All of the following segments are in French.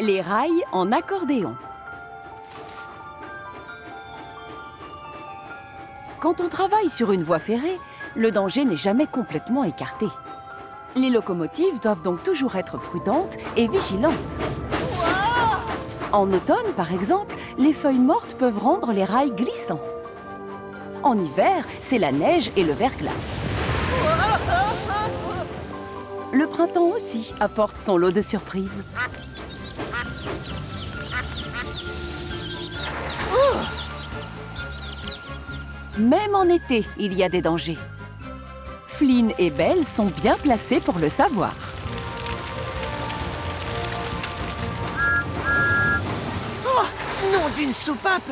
Les rails en accordéon. Quand on travaille sur une voie ferrée, le danger n'est jamais complètement écarté. Les locomotives doivent donc toujours être prudentes et vigilantes. En automne, par exemple, les feuilles mortes peuvent rendre les rails glissants. En hiver, c'est la neige et le verglas. Le printemps aussi apporte son lot de surprises. Même en été, il y a des dangers. Flynn et Belle sont bien placés pour le savoir. Oh, nom d'une soupape!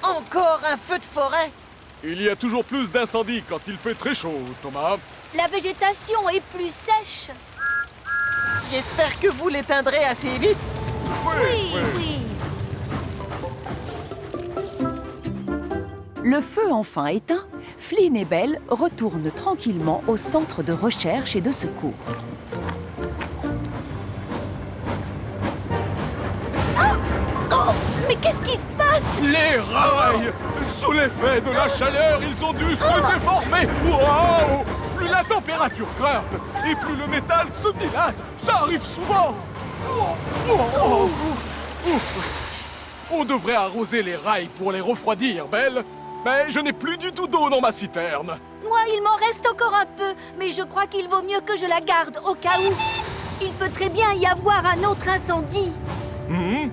Encore un feu de forêt! Il y a toujours plus d'incendies quand il fait très chaud, Thomas. La végétation est plus sèche. J'espère que vous l'éteindrez assez vite. Oui. Le feu enfin éteint, Flynn et Belle retournent tranquillement au centre de recherche et de secours. Oh, mais qu'est-ce qui se passe? Les rails! Sous l'effet de la chaleur, ils ont dû se déformer. Waouh! Plus la température grimpe et plus le métal se dilate. Ça arrive souvent. On devrait arroser les rails pour les refroidir, Belle. Mais je n'ai plus du tout d'eau dans ma citerne. Moi, il m'en reste encore un peu, mais je crois qu'il vaut mieux que je la garde au cas où. Il peut très bien y avoir un autre incendie. Le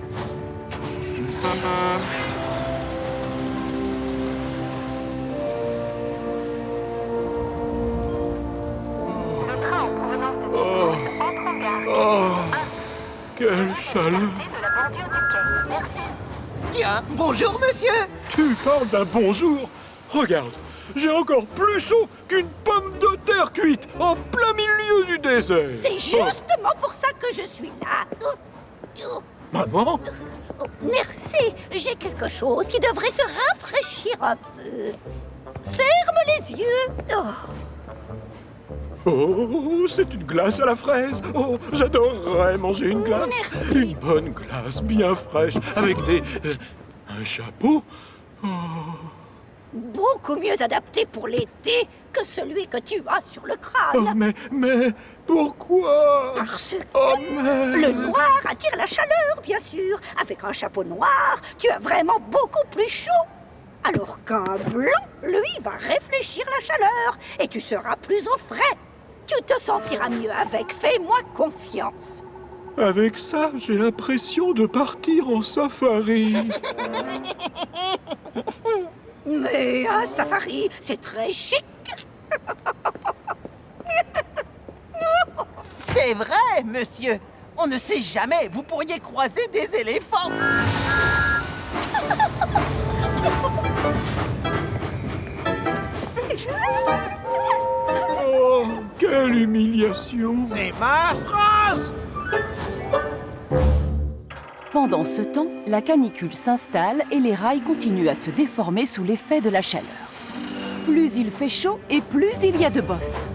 train en provenance de Tiffauges entre en gare. Quelle chaleur! De la bordure du quai. Merci. Tiens, bonjour monsieur! Tu parles d'un bonjour? Regarde, j'ai encore plus chaud qu'une pomme de terre cuite en plein milieu du désert. C'est justement pour ça que je suis là. Maman? Oh, merci, j'ai quelque chose qui devrait te rafraîchir un peu. Ferme les yeux. Oh, c'est une glace à la fraise. Oh, j'adorerais manger une glace. Merci. Une bonne glace bien fraîche avec des... un chapeau. Beaucoup mieux adapté pour l'été que celui que tu as sur le Oh, crâne. mais pourquoi? Parce que Oh, mais... le noir attire la chaleur, bien sûr. Avec un chapeau noir, tu as vraiment beaucoup plus chaud. Alors qu'un blanc, lui, va réfléchir la chaleur et tu seras plus au frais. Tu te sentiras mieux avec, fais-moi confiance. Avec ça, j'ai l'impression de partir en safari. Mais un safari, c'est très chic. C'est vrai, monsieur! On ne sait jamais, vous pourriez croiser des éléphants! Oh, quelle humiliation! C'est ma France! Pendant ce temps, la canicule s'installe et les rails continuent à se déformer sous l'effet de la chaleur. Plus il fait chaud et plus il y a de bosses.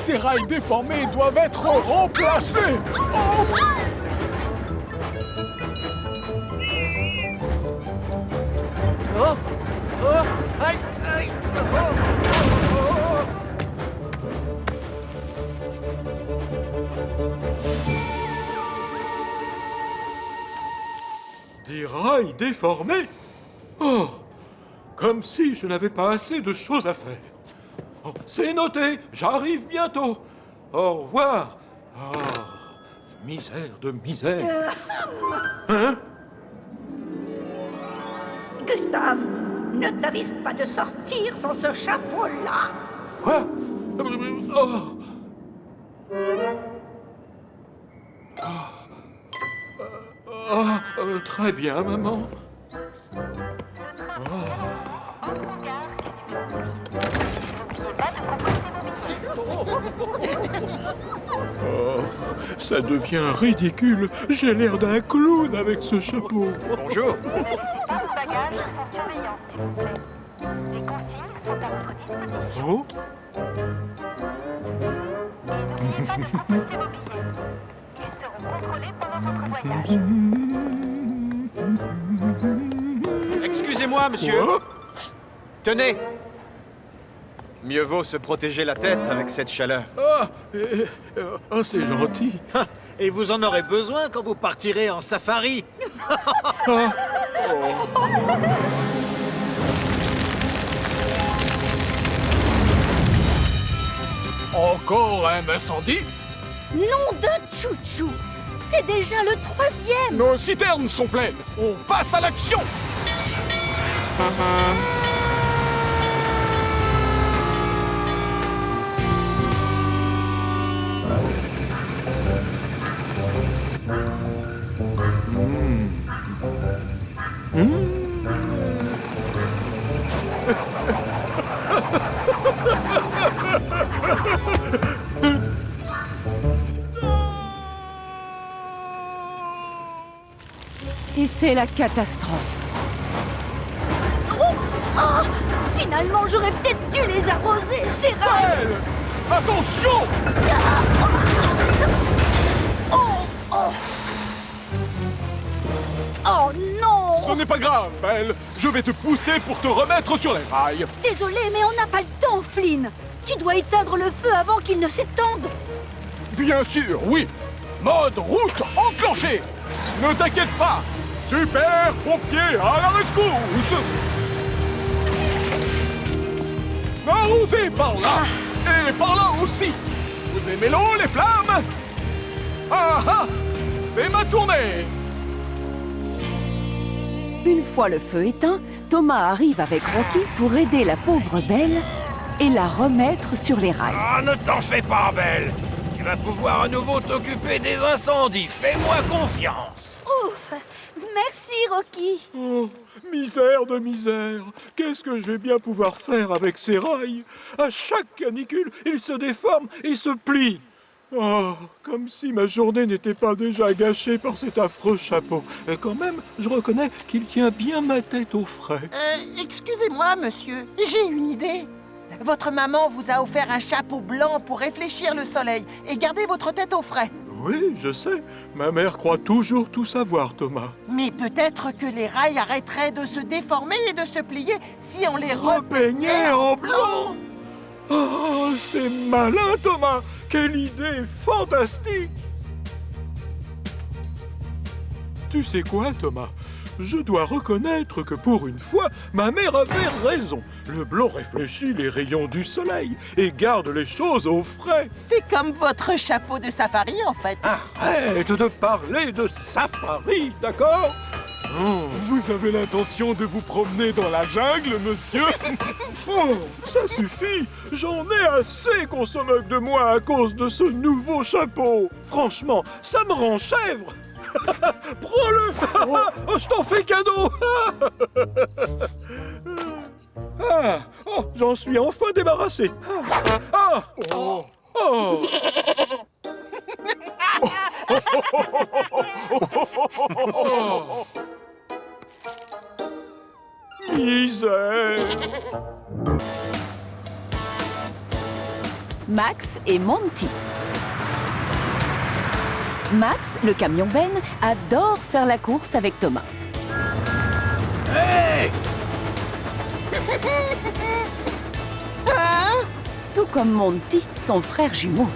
Ces rails déformés doivent être remplacés. Oh! Oh! Aïe! Aïe! Des rails déformés? Oh! Comme si je n'avais pas assez de choses à faire. Oh, c'est noté, j'arrive bientôt. Au revoir. Oh, misère de misère. Hein? Gustave, ne t'avise pas de sortir sans ce chapeau-là. Quoi? Oh. Très bien, maman. Entre en gare. 6. N'oubliez pas de composer vos billets. Oh, ça devient ridicule. J'ai l'air d'un clown avec ce chapeau. Bonjour. Ne laissez pas vos bagages sans surveillance, s'il vous plaît. Les consignes sont à votre disposition. Oh? pas de composter vos billets. Ils seront contrôlés pendant votre voyage. Excusez-moi, monsieur. Quoi? Tenez. Mieux vaut se protéger la tête avec cette chaleur. C'est gentil. Et vous en aurez besoin quand vous partirez en safari. Encore un incendie? Nom d'un chouchou! C'est déjà le 3e! Nos citernes sont pleines. On passe à l'action. Et c'est la catastrophe. Oh, finalement, j'aurais peut-être dû les arroser, ces rails! Belle! Attention! Oh non! Ce n'est pas grave, Belle. Je vais te pousser pour te remettre sur les rails. Désolé, mais on n'a pas le temps, Flynn! Tu dois éteindre le feu avant qu'il ne s'étende! Bien sûr, oui. Mode route enclenché. Ne t'inquiète pas. Super pompier à la rescousse. Arrosez par là. Et par là aussi. Vous aimez l'eau, les flammes? Ah ah! C'est ma tournée. Une fois le feu éteint, Thomas arrive avec Rocky pour aider la pauvre Belle et la remettre sur les rails. Ah, ne t'en fais pas, Belle. Tu vas pouvoir à nouveau t'occuper des incendies. Fais-moi confiance. Ouf! Merci, Rocky! Oh, misère de misère. Qu'est-ce que je vais bien pouvoir faire avec ces rails? À chaque canicule, ils se déforment et se plient. Oh, comme si ma journée n'était pas déjà gâchée par cet affreux chapeau. Et quand même, je reconnais qu'il tient bien ma tête au frais. Excusez-moi, monsieur, j'ai une idée. Votre maman vous a offert un chapeau blanc pour réfléchir le soleil et garder votre tête au frais. Oui, je sais. Ma mère croit toujours tout savoir, Thomas. Mais peut-être que les rails arrêteraient de se déformer et de se plier si on les Repeignait en blanc. Oh, c'est malin, Thomas. Quelle idée fantastique. Tu sais quoi, Thomas? Je dois reconnaître que pour une fois, ma mère avait raison. Le blanc réfléchit les rayons du soleil et garde les choses au frais. C'est comme votre chapeau de safari, en fait. Arrête de parler de safari, d'accord? Vous avez l'intention de vous promener dans la jungle, monsieur? Oh, ça suffit. J'en ai assez qu'on se moque de moi à cause de ce nouveau chapeau. Franchement, ça me rend chèvre. Prends-le. Oh, je t'en fais cadeau. J'en suis enfin débarrassé. Misère. Max et Monty. Max, le camion Ben, adore faire la course avec Thomas. Tout comme Monty, son frère jumeau.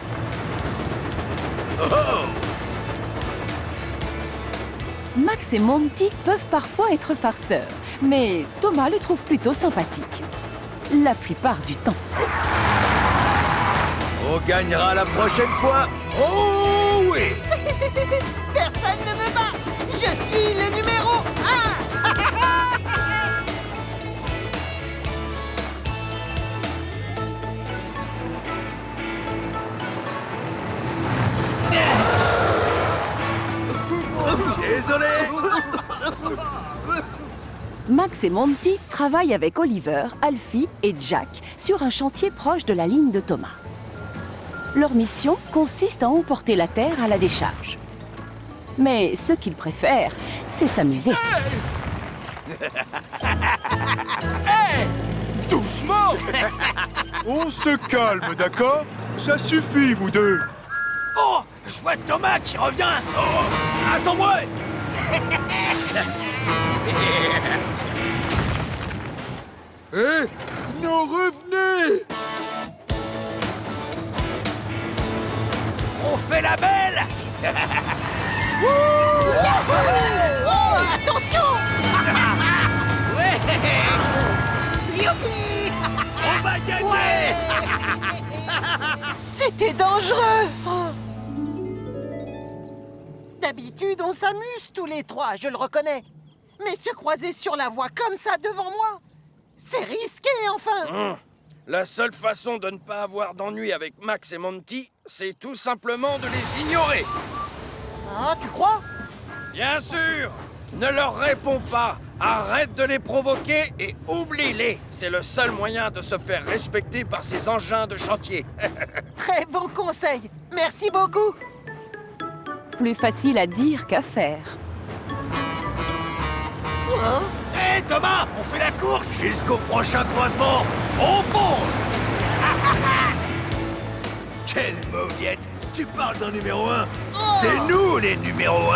Max et Monty peuvent parfois être farceurs, mais Thomas les trouve plutôt sympathiques. La plupart du temps. On gagnera la prochaine fois. Oh oui! Personne ne me bat. Je suis le numéro 1. Désolé! Max et Monty travaillent avec Oliver, Alfie et Jack sur un chantier proche de la ligne de Thomas. Leur mission consiste à emporter la terre à la décharge. Mais ce qu'ils préfèrent, c'est s'amuser. Doucement. On se calme, d'accord? Ça suffit, vous deux. Oh, je vois Thomas qui revient. Oh, attends-moi. Eh, non, revenez! On fait la belle. Oh, attention! Ouais. Youpi. On va gagner. C'était dangereux! Oh. D'habitude, on s'amuse tous les trois, je le reconnais. Mais se croiser sur la voie comme ça devant moi, c'est risqué, enfin! La seule façon de ne pas avoir d'ennui avec Max et Monty, c'est tout simplement de les ignorer. Ah, tu crois? Bien sûr! Ne leur réponds pas! Arrête de les provoquer et oublie-les! C'est le seul moyen de se faire respecter par ces engins de chantier. Très bon conseil. Merci beaucoup. Plus facile à dire qu'à faire. Oh. Hé Thomas, on fait la course jusqu'au prochain croisement. On fonce. Quelle mauviette. Tu parles d'un numéro 1. C'est nous les numéros 1.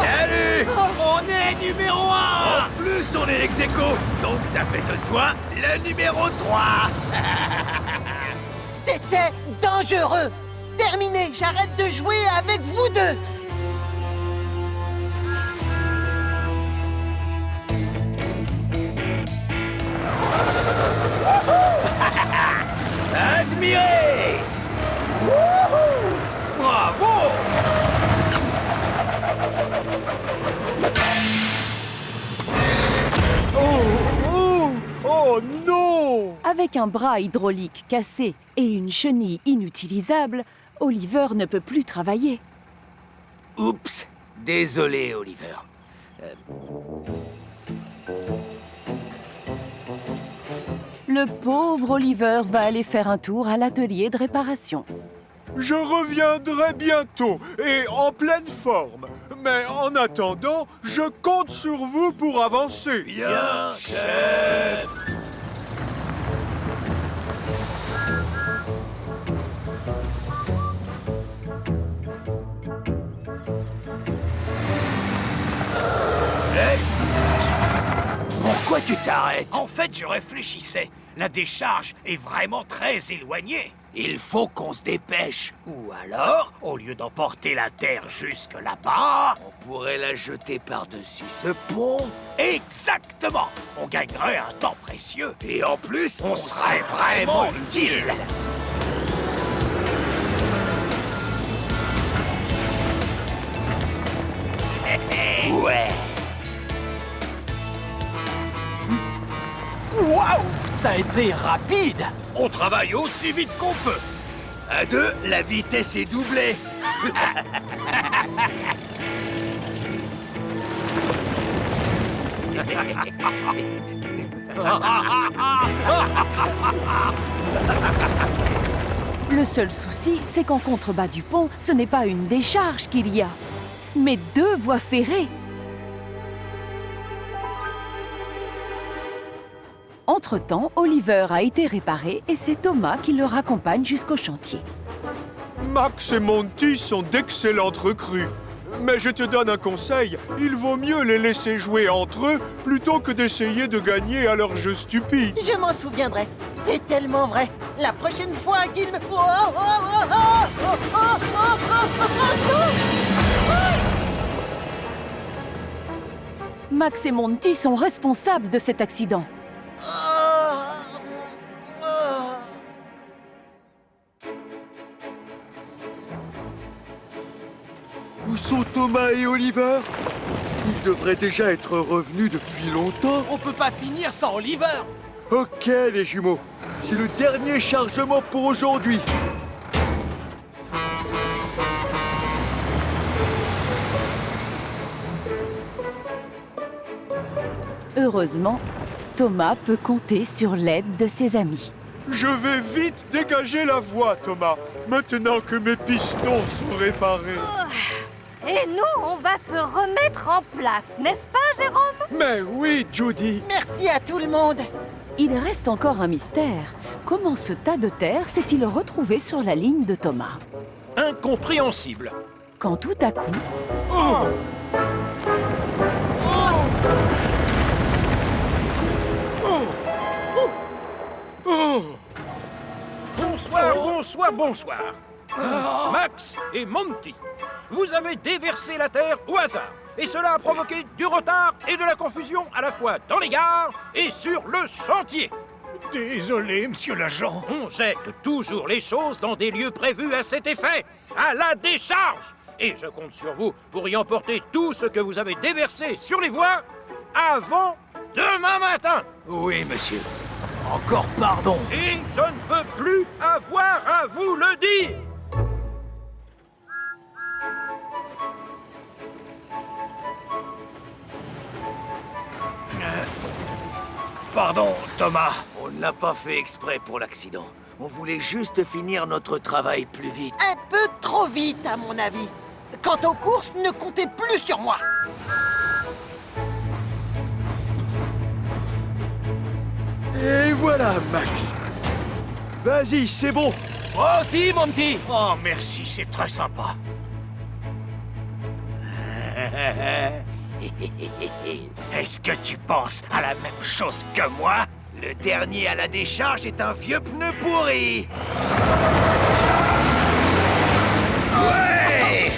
Salut! On est numéro 1! En plus, on est ex-aequo, donc ça fait de toi le numéro 3! C'était dangereux. Terminé, j'arrête de jouer avec vous deux. Admirez! Wouhou! Bravo! Oh non! Avec un bras hydraulique cassé et une chenille inutilisable, Oliver ne peut plus travailler. Oups! Désolé, Oliver. Le pauvre Oliver va aller faire un tour à l'atelier de réparation. Je reviendrai bientôt et en pleine forme. Mais en attendant, je compte sur vous pour avancer. Bien, chef! Pourquoi tu t'arrêtes? En fait, je réfléchissais. La décharge est vraiment très éloignée. Il faut qu'on se dépêche. Ou alors, au lieu d'emporter la terre jusque là-bas, on pourrait la jeter par-dessus ce pont. Exactement! On gagnerait un temps précieux. Et en plus, on serait vraiment utile. Ouais! Waouh, ça a été rapide. On travaille aussi vite qu'on peut. À deux, la vitesse est doublée. Le seul souci, c'est qu'en contrebas du pont, ce n'est pas une décharge qu'il y a, mais deux voies ferrées. Entre-temps, Oliver a été réparé et c'est Thomas qui le raccompagne jusqu'au chantier. Max et Monty sont d'excellentes recrues. Mais je te donne un conseil, il vaut mieux les laisser jouer entre eux plutôt que d'essayer de gagner à leur jeu stupide. Je m'en souviendrai. C'est tellement vrai. La prochaine fois qu'il me... Max et Monty sont responsables de cet accident. Où sont Thomas et Oliver? Ils devraient déjà être revenus depuis longtemps. On peut pas finir sans Oliver. Ok, les jumeaux. C'est le dernier chargement pour aujourd'hui. Heureusement, Thomas peut compter sur l'aide de ses amis. Je vais vite dégager la voie, Thomas, maintenant que mes pistons sont réparés. Et nous, on va te remettre en place, n'est-ce pas, Jérôme? Mais oui, Judy. Merci à tout le monde. Il reste encore un mystère. Comment ce tas de terre s'est-il retrouvé sur la ligne de Thomas? Incompréhensible. Quand tout à coup, Bonsoir. Max et Monty, vous avez déversé la terre au hasard. Et cela a provoqué du retard et de la confusion à la fois dans les gares et sur le chantier. Désolé, monsieur l'agent. On jette toujours les choses dans des lieux prévus à cet effet, à la décharge. Et je compte sur vous pour y emporter tout ce que vous avez déversé sur les voies avant demain matin. Oui, monsieur. Encore pardon. Et je ne veux plus avoir à vous le dire. Pardon, Thomas. On ne l'a pas fait exprès pour l'accident. On voulait juste finir notre travail plus vite. Un peu trop vite, à mon avis. Quant aux courses, ne comptez plus sur moi. Et voilà, Max. Vas-y, c'est bon. Moi aussi, mon petit. Oh, merci, c'est très sympa. Est-ce que tu penses à la même chose que moi? Le dernier à la décharge est un vieux pneu pourri. Ouais.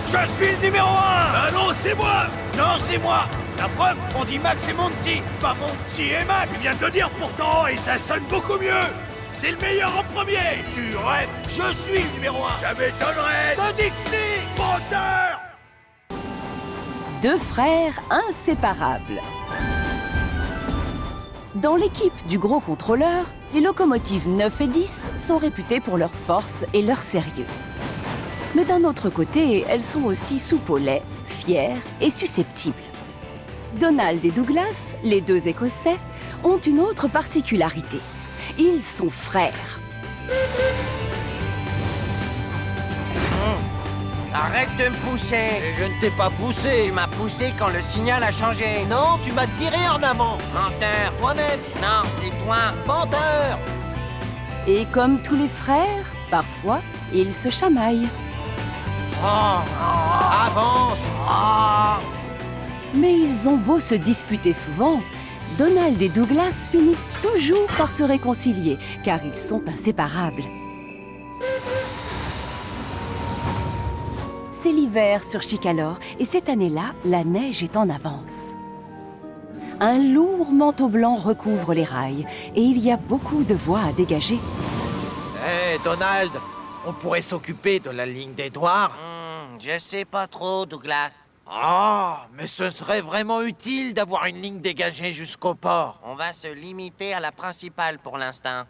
Je suis le numéro 1. Ah non, c'est moi. Non, c'est moi. La preuve, on dit Max et Monty, pas Monty et Max. Tu viens de le dire pourtant, et ça sonne beaucoup mieux. C'est le meilleur en premier. Tu rêves. Je suis le numéro 1. Ça m'étonnerait. De Dixie, moteur. deux frères inséparables. Dans l'équipe du gros contrôleur, les locomotives 9 et 10 sont réputées pour leur force et leur sérieux. Mais d'un autre côté, elles sont aussi soupe au lait, fières et susceptibles. Donald et Douglas, les deux Écossais, ont une autre particularité. Ils sont frères. Arrête de me pousser! Je ne t'ai pas poussé. Tu m'as poussé quand le signal a changé. Non, tu m'as tiré en avant. Menteur! Toi-même. Non, c'est toi! Menteur. Et comme tous les frères, parfois, ils se chamaillent. Avance. Mais ils ont beau se disputer souvent, Donald et Douglas finissent toujours par se réconcilier, car ils sont inséparables. C'est l'hiver sur Chicalor, et cette année-là, la neige est en avance. Un lourd manteau blanc recouvre les rails, et il y a beaucoup de voies à dégager. Hé, Donald, on pourrait s'occuper de la ligne d'Édouard. Je sais pas trop, Douglas. Ah, mais ce serait vraiment utile d'avoir une ligne dégagée jusqu'au port. On va se limiter à la principale pour l'instant.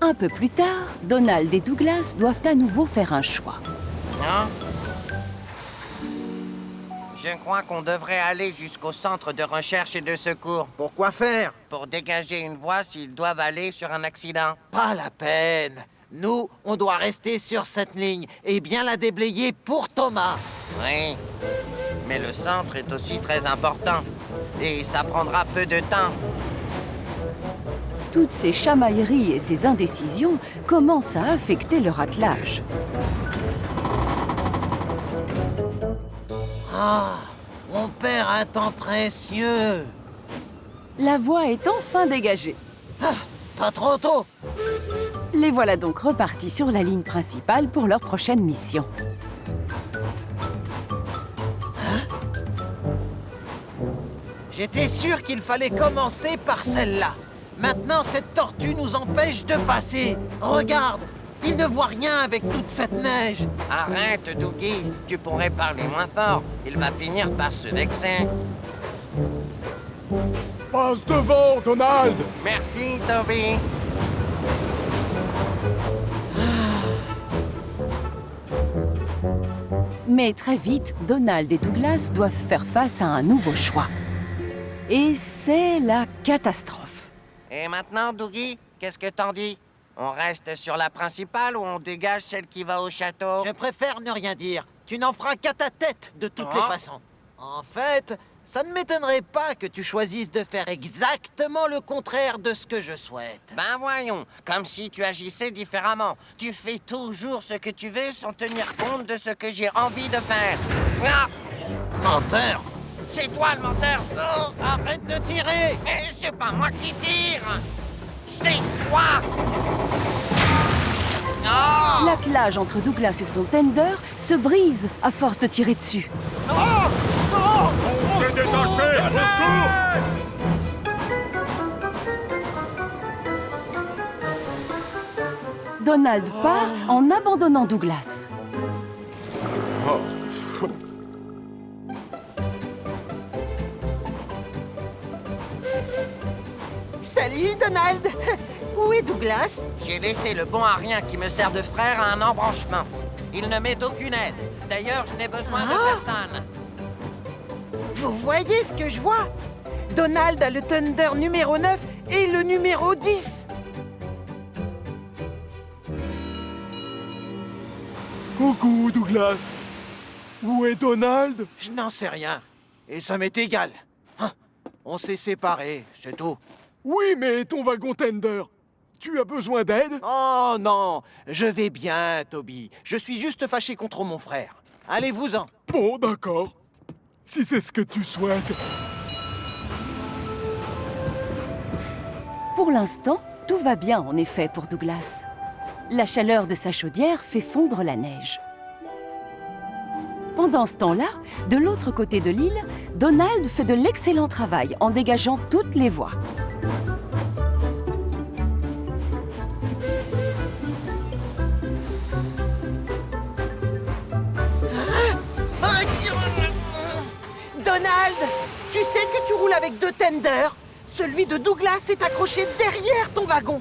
Un peu plus tard, Donald et Douglas doivent à nouveau faire un choix. Hein? Je crois qu'on devrait aller jusqu'au centre de recherche et de secours. Pourquoi faire? Pour dégager une voie s'ils doivent aller sur un accident. Pas la peine. Nous, on doit rester sur cette ligne et bien la déblayer pour Thomas. Oui. Mais le centre est aussi très important. Et ça prendra peu de temps. Toutes ces chamailleries et ces indécisions commencent à affecter leur attelage. Ah, on perd un temps précieux. La voie est enfin dégagée. Ah, pas trop tôt. Les voilà donc repartis sur la ligne principale pour leur prochaine mission. J'étais sûr qu'il fallait commencer par celle-là. Maintenant, cette tortue nous empêche de passer. Regarde, il ne voit rien avec toute cette neige. Arrête, Dougie. Tu pourrais parler moins fort. Il va finir par se vexer. Passe devant, Donald! Merci, Toby. Mais très vite, Donald et Douglas doivent faire face à un nouveau choix. Et c'est la catastrophe. Et maintenant, Dougie, qu'est-ce que t'en dis? On reste sur la principale ou on dégage celle qui va au château? Je préfère ne rien dire. Tu n'en feras qu'à ta tête, de toutes les façons. En fait, ça ne m'étonnerait pas que tu choisisses de faire exactement le contraire de ce que je souhaite. Ben voyons, comme si tu agissais différemment. Tu fais toujours ce que tu veux sans tenir compte de ce que j'ai envie de faire. Ah! Menteur! C'est toi le menteur! Oh, arrête de tirer! Mais c'est pas moi qui tire! C'est toi! Non! L'attelage entre Douglas et son tender se brise à force de tirer dessus. Oh! Non! On s'est détaché! Au secours! Donald part en abandonnant Douglas. Salut, Donald! Où est Douglas? J'ai laissé le bon à rien qui me sert de frère à un embranchement. Il ne m'est d'aucune aide. D'ailleurs, je n'ai besoin de personne. Vous voyez ce que je vois? Donald a le Thunder numéro 9 et le numéro 10. Coucou, Douglas! Où est Donald? Je n'en sais rien. Et ça m'est égal. Hein, on s'est séparés, c'est tout. Oui, mais ton wagon tender, tu as besoin d'aide? Oh non, je vais bien, Toby. Je suis juste fâché contre mon frère. Allez-vous-en. Bon, d'accord. Si c'est ce que tu souhaites. Pour l'instant, tout va bien en effet pour Douglas. La chaleur de sa chaudière fait fondre la neige. Pendant ce temps-là, de l'autre côté de l'île, Donald fait de l'excellent travail en dégageant toutes les voies. Donald! Tu sais que tu roules avec deux tenders? Celui de Douglas est accroché derrière ton wagon.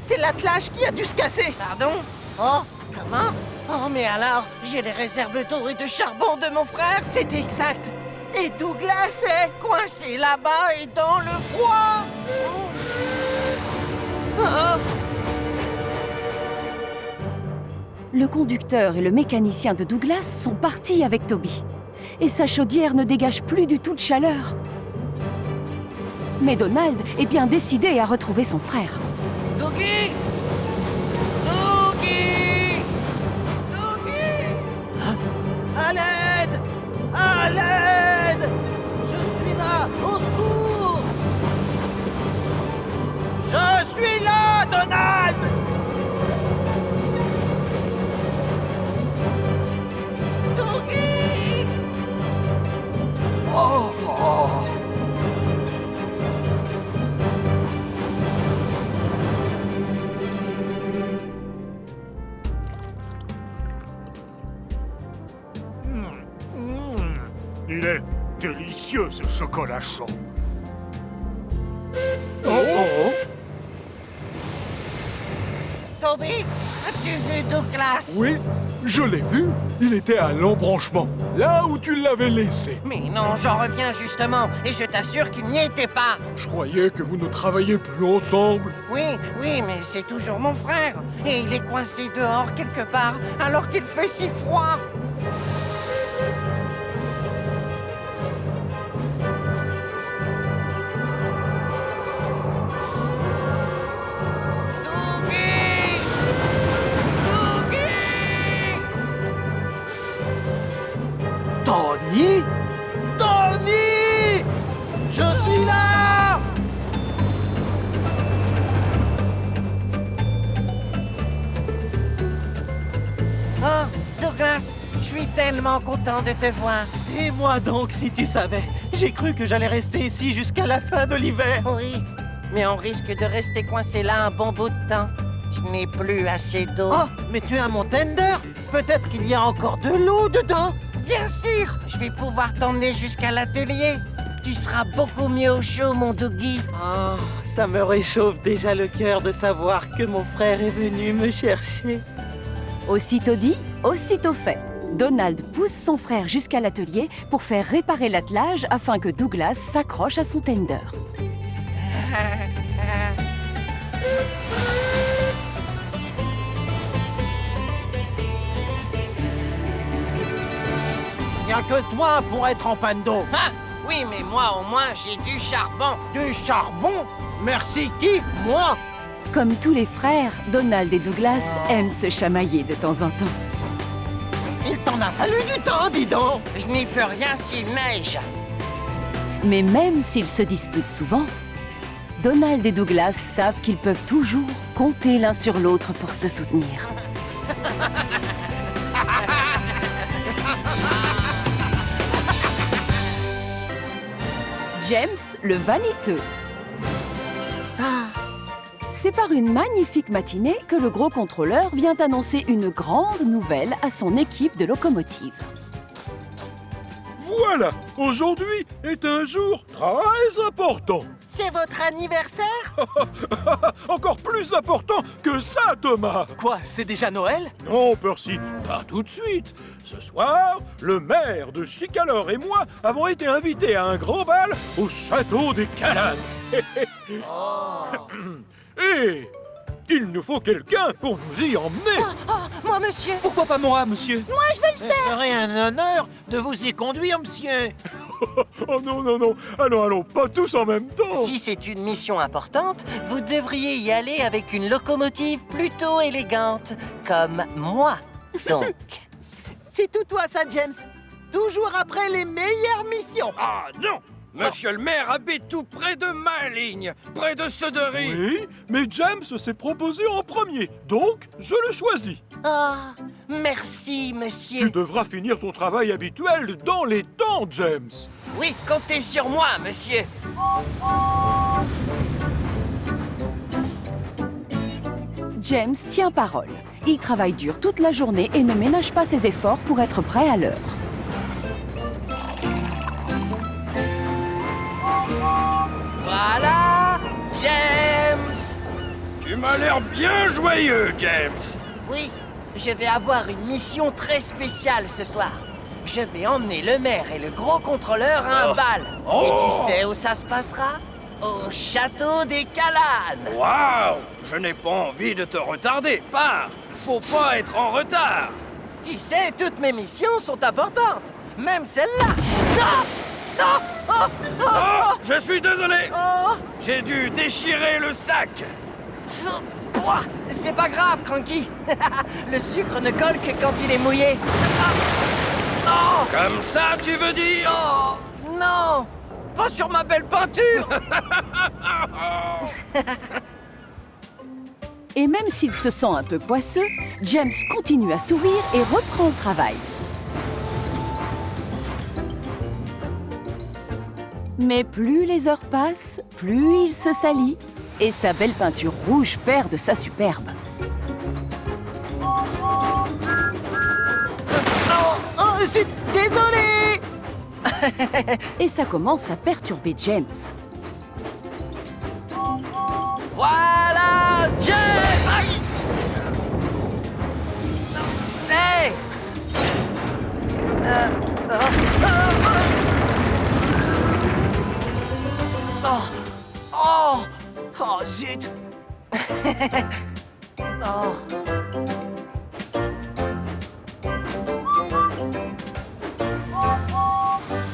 C'est l'attelage qui a dû se casser. Pardon? Oh, comment? Oh, mais alors, j'ai les réserves d'eau et de charbon de mon frère? C'est exact. Et Douglas est... Coincé là-bas et dans le froid! Oh. Le conducteur et le mécanicien de Douglas sont partis avec Toby. Et sa chaudière ne dégage plus du tout de chaleur. Mais Donald est bien décidé à retrouver son frère. Dougie! Dougie! Dougie! À l'aide! À l'aide! Je suis là! Au secours! Je suis là, Donald! Dougie! Oh, oh. Il est délicieux, ce chocolat chaud. Oh, oh. Toby, as-tu vu Douglas? Oui, je l'ai vu. Il était à l'embranchement, là où tu l'avais laissé. Mais non, j'en reviens justement, et je t'assure qu'il n'y était pas. Je croyais que vous ne travailliez plus ensemble. Oui, mais c'est toujours mon frère. Et il est coincé dehors quelque part, alors qu'il fait si froid. Dougie! Dougie! Tony? Tony! Je suis là! Oh, Douglas, je suis tellement content de te voir. Et moi donc, si tu savais. J'ai cru que j'allais rester ici jusqu'à la fin de l'hiver. Oui, mais on risque de rester coincé là un bon bout de temps. Je n'ai plus assez d'eau. Oh, mais tu as mon tender. Peut-être qu'il y a encore de l'eau dedans. Bien sûr, je vais pouvoir t'emmener jusqu'à l'atelier. Tu seras beaucoup mieux au chaud, mon Dougie. Ah, ça me réchauffe déjà le cœur de savoir que mon frère est venu me chercher. Aussitôt dit, aussitôt fait. Donald pousse son frère jusqu'à l'atelier pour faire réparer l'attelage afin que Douglas s'accroche à son tender. Y a que toi pour être en panne d'eau. Ah, oui, mais moi, au moins, j'ai du charbon. Du charbon? Merci qui? Moi? Comme tous les frères, Donald et Douglas aiment se chamailler de temps en temps. Il t'en a fallu du temps, dis donc. Je n'y peux rien s'il neige. Mais même s'ils se disputent souvent, Donald et Douglas savent qu'ils peuvent toujours compter l'un sur l'autre pour se soutenir. James, le vaniteux. C'est par une magnifique matinée que le gros contrôleur vient annoncer une grande nouvelle à son équipe de locomotives. Voilà, aujourd'hui est un jour très important. C'est votre anniversaire? Encore plus important que ça, Thomas. Quoi, c'est déjà Noël? Non, Percy, pas tout de suite. Ce soir, le maire de Chicalor et moi avons été invités à un grand bal au château des Calanes. Et il nous faut quelqu'un pour nous y emmener. Moi, monsieur. Pourquoi pas moi, monsieur? Moi, je vais le faire. Ce serait un honneur de vous y conduire, monsieur. Oh non, non, non. Allons, pas tous en même temps. Si c'est une mission importante, vous devriez y aller avec une locomotive plutôt élégante, comme moi, donc. C'est tout toi, ça, James. Toujours après les meilleures missions. Ah non! Monsieur le maire habite tout près de ma ligne, près de Sudbury. Oui, mais James s'est proposé en premier, donc je le choisis. Ah, merci, monsieur. Tu devras finir ton travail habituel dans les temps, James. Oui, comptez sur moi, monsieur. James tient parole. Il travaille dur toute la journée et ne ménage pas ses efforts pour être prêt à l'heure. Voilà, James. Tu m'as l'air bien joyeux, James. Oui, je vais avoir une mission très spéciale ce soir. Je vais emmener le maire et le gros contrôleur à un bal. Et tu sais où ça se passera? Au château des Calanes. Waouh! Je n'ai pas envie de te retarder. Pars! Faut pas être en retard. Tu sais, toutes mes missions sont importantes. Même celle-là. Non! Non! Oh! Oh! Oh, je suis désolé. Oh! J'ai dû déchirer le sac. Pouah, c'est pas grave, Cranky. Le sucre ne colle que quand il est mouillé. Oh! Comme ça, tu veux dire? Oh! Non! Pas sur ma belle peinture! Et même s'il se sent un peu poisseux, James continue à sourire et reprend le travail. Mais plus les heures passent, plus il se salit et sa belle peinture rouge perd de sa superbe. Oh, zut, désolé! Et ça commence à perturber James. Voilà, James! Aïe! Hey! Oh, zut! Oh.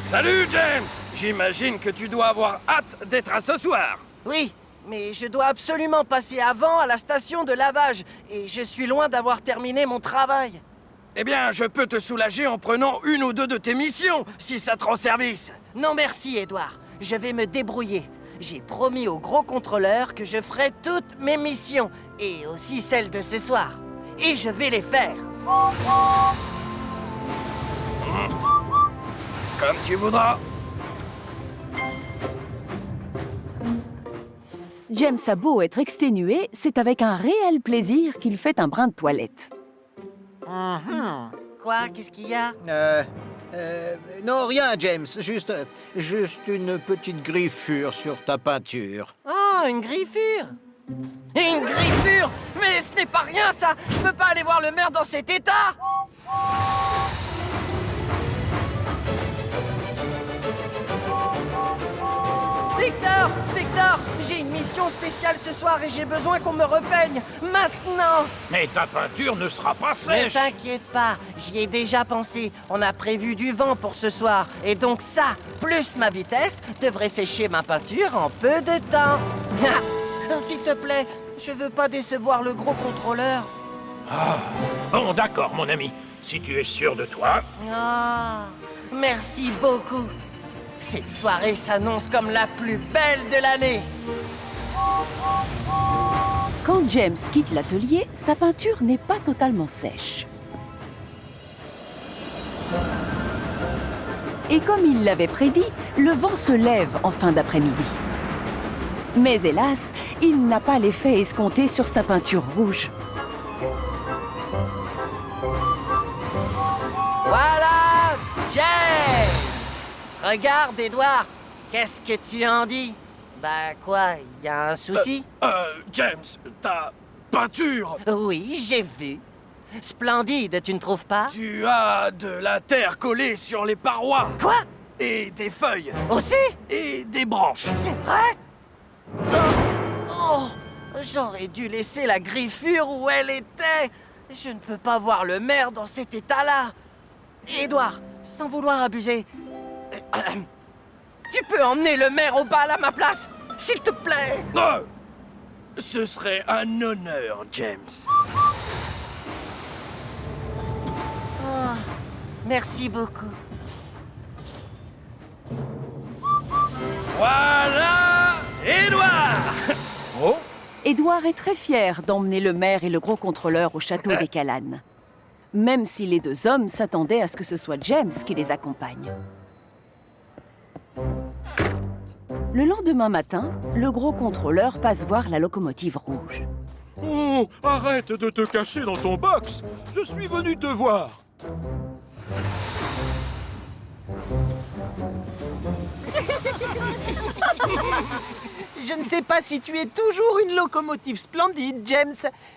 Salut, James! J'imagine que tu dois avoir hâte d'être à ce soir. Oui, mais je dois absolument passer avant à la station de lavage et je suis loin d'avoir terminé mon travail. Eh bien, je peux te soulager en prenant une ou deux de tes missions, si ça te rend service. Non merci, Edouard. Je vais me débrouiller. J'ai promis au gros contrôleur que je ferai toutes mes missions, et aussi celles de ce soir. Et je vais les faire. Comme tu voudras. James a beau être exténué, c'est avec un réel plaisir qu'il fait un brin de toilette. Quoi? Qu'est-ce qu'il y a? Non, rien, James. Juste une petite griffure sur ta peinture. Oh, une griffure! Une griffure! Mais ce n'est pas rien, ça! Je peux pas aller voir le maire dans cet état! Victor! Victor! J'ai une mission spéciale ce soir et j'ai besoin qu'on me repeigne! Maintenant! Mais ta peinture ne sera pas Ne sèche. t'inquiète pas, j'y ai déjà pensé. On a prévu du vent pour ce soir. Et donc ça, plus ma vitesse, devrait sécher ma peinture en peu de temps. S'il te plaît, je veux pas décevoir le gros contrôleur. Ah, bon, d'accord, mon ami. Si tu es sûr de toi. Ah, merci beaucoup. Cette soirée s'annonce comme la plus belle de l'année. Quand James quitte l'atelier, sa peinture n'est pas totalement sèche. Et comme il l'avait prédit, le vent se lève en fin d'après-midi. Mais hélas, il n'a pas l'effet escompté sur sa peinture rouge. Voilà, James! Regarde, Edouard, qu'est-ce que tu en dis? Bah quoi, y a un souci? James, ta peinture... Oui, j'ai vu. Splendide, tu ne trouves pas? Tu as de la terre collée sur les parois. Quoi? Et des feuilles. Aussi? Et des branches. C'est vrai? Oh, j'aurais dû laisser la griffure où elle était. Je ne peux pas voir le maire dans cet état-là. Édouard, sans vouloir abuser, tu peux emmener le maire au bal à ma place, s'il te plaît? Ce serait un honneur, James. Oh, merci beaucoup. Voilà, Édouard! Oh, Édouard est très fier d'emmener le maire et le gros contrôleur au château des Calannes. Même si les deux hommes s'attendaient à ce que ce soit James qui les accompagne. Le lendemain matin, le gros contrôleur passe voir la locomotive rouge. Oh, arrête de te cacher dans ton box. Je suis venu te voir. Je ne sais pas si tu es toujours une locomotive splendide, James,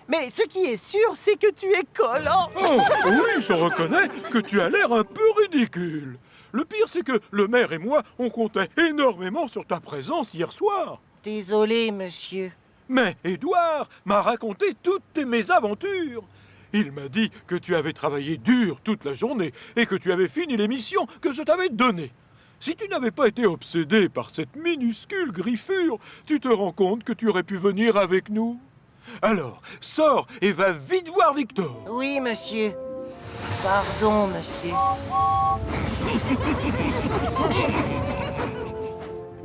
mais ce qui est sûr, c'est que tu es collant. Oh, oui, je reconnais que tu as l'air un peu ridicule. Le pire, c'est que le maire et moi, on comptait énormément sur ta présence hier soir. Désolé, monsieur. Mais Édouard m'a raconté toutes tes mésaventures. Il m'a dit que tu avais travaillé dur toute la journée et que tu avais fini les missions que je t'avais données. Si tu n'avais pas été obsédé par cette minuscule griffure, tu te rends compte que tu aurais pu venir avec nous? Alors, sors et va vite voir Victor. Oui, monsieur. Pardon, monsieur.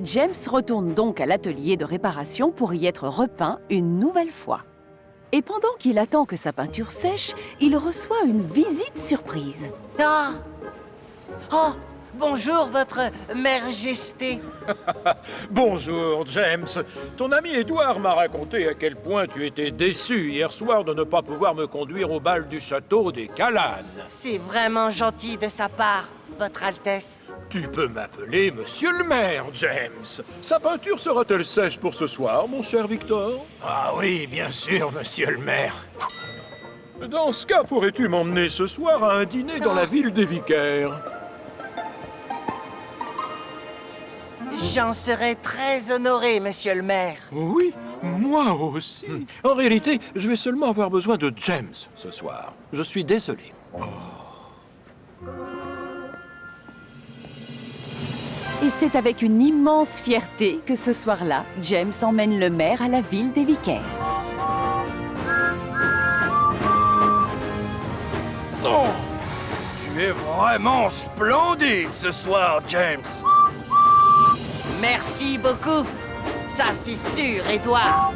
James retourne donc à l'atelier de réparation pour y être repeint une nouvelle fois. Et pendant qu'il attend que sa peinture sèche, il reçoit une visite surprise. Ah! Oh! Bonjour, votre majesté. bonjour, James. Ton ami Édouard m'a raconté à quel point tu étais déçu hier soir de ne pas pouvoir me conduire au bal du château des Calannes. C'est vraiment gentil de sa part, votre Altesse. Tu peux m'appeler Monsieur le maire, James. Sa peinture sera-t-elle sèche pour ce soir, mon cher Victor? Ah oui, bien sûr, monsieur le maire. Dans ce cas, pourrais-tu m'emmener ce soir à un dîner dans la ville des Vicaires? J'en serais très honoré, monsieur le maire. Oui, moi aussi. En réalité, je vais seulement avoir besoin de James ce soir. Je suis désolé. Et c'est avec une immense fierté que ce soir-là, James emmène le maire à la ville des Vicaires. Oh, tu es vraiment splendide ce soir, James. Merci beaucoup. Ça, c'est sûr, Édouard.